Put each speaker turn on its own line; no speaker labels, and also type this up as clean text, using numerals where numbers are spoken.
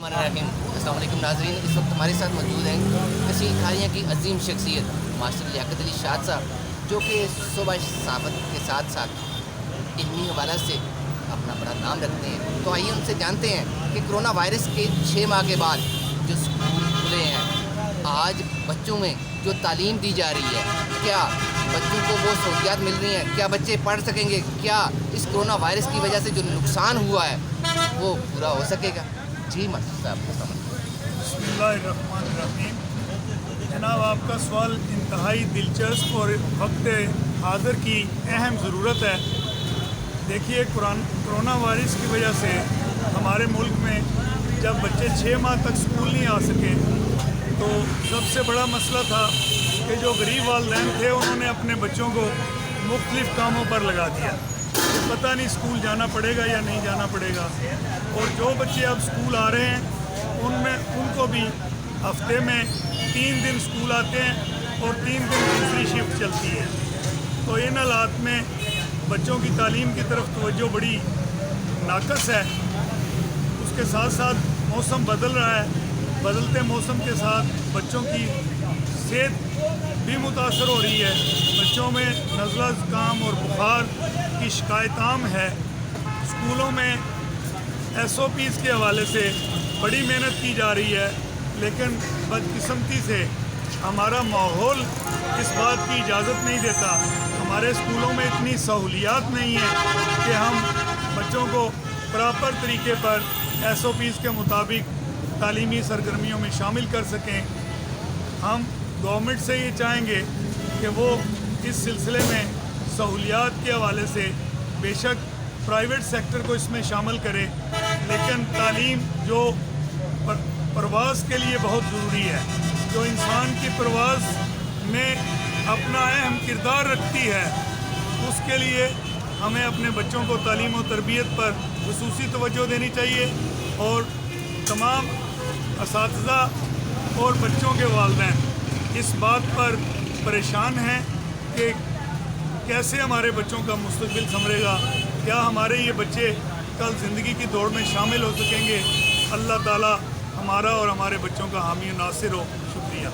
السلام علیکم ناظرین، اس وقت ہمارے ساتھ موجود ہیں کثیر کھاریاں کی عظیم شخصیت ماسٹر لیاقت علی شاد صاحب، جو کہ صوبہ صحافت کے ساتھ ساتھ علمی حوالہ سے اپنا بڑا نام رکھتے ہیں۔ تو آئیے ان سے جانتے ہیں کہ کرونا وائرس کے 6 ماہ کے بعد جو اسکول کھلے ہیں، آج بچوں میں جو تعلیم دی جا رہی ہے، کیا بچوں کو وہ سہولیات مل رہی ہیں؟ کیا بچے پڑھ سکیں گے؟ کیا اس کرونا وائرس کی وجہ سے جو نقصان ہوا ہے وہ پورا ہو سکے گا؟ جی ماسٹر صاحب،
بسم اللہ الرحمن الرحیم۔ جناب، آپ کا سوال انتہائی دلچسپ اور وقت حاضر کی اہم ضرورت ہے۔ دیکھیے، کرونا وائرس کی وجہ سے ہمارے ملک میں جب بچے 6 ماہ تک اسکول نہیں آ سکے تو سب سے بڑا مسئلہ تھا کہ جو غریب والدین تھے انہوں نے اپنے بچوں کو مختلف کاموں پر لگا دیا۔ پتہ نہیں اسکول جانا پڑے گا یا نہیں جانا پڑے گا، اور جو بچے اب اسکول آ رہے ہیں ان کو بھی ہفتے میں 3 دن اسکول آتے ہیں اور 3 دن دوسری شفٹ چلتی ہے۔ تو ان حالات میں بچوں کی تعلیم کی طرف توجہ بڑی ناقص ہے۔ اس کے ساتھ ساتھ موسم بدل رہا ہے، بدلتے موسم کے ساتھ بچوں کی صحت بھی متاثر ہو رہی ہے۔ بچوں میں نزلہ زکام اور بخار کی شکایت عام ہے۔ اسکولوں میں SOPs کے حوالے سے بڑی محنت کی جا رہی ہے، لیکن بدقسمتی سے ہمارا ماحول اس بات کی اجازت نہیں دیتا۔ ہمارے اسکولوں میں اتنی سہولیات نہیں ہیں کہ ہم بچوں کو پراپر طریقے پر SOPs کے مطابق تعلیمی سرگرمیوں میں شامل کر سکیں۔ ہم گورنمنٹ سے یہ چاہیں گے کہ وہ اس سلسلے میں سہولیات کے حوالے سے بے شک پرائیویٹ سیکٹر کو اس میں شامل کرے، لیکن تعلیم جو پرواز کے لیے بہت ضروری ہے، جو انسان کی پرواز میں اپنا اہم کردار رکھتی ہے، اس کے لیے ہمیں اپنے بچوں کو تعلیم و تربیت پر خصوصی توجہ دینی چاہیے، اور تمام اساتذہ اور بچوں کے والدین اس بات پر پریشان ہیں کہ کیسے ہمارے بچوں کا مستقبل سنورے گا، کیا ہمارے یہ بچے کل زندگی کی دوڑ میں شامل ہو سکیں گے۔ اللہ تعالی ہمارا اور ہمارے بچوں کا حامی و ناصر ہو۔ شکریہ۔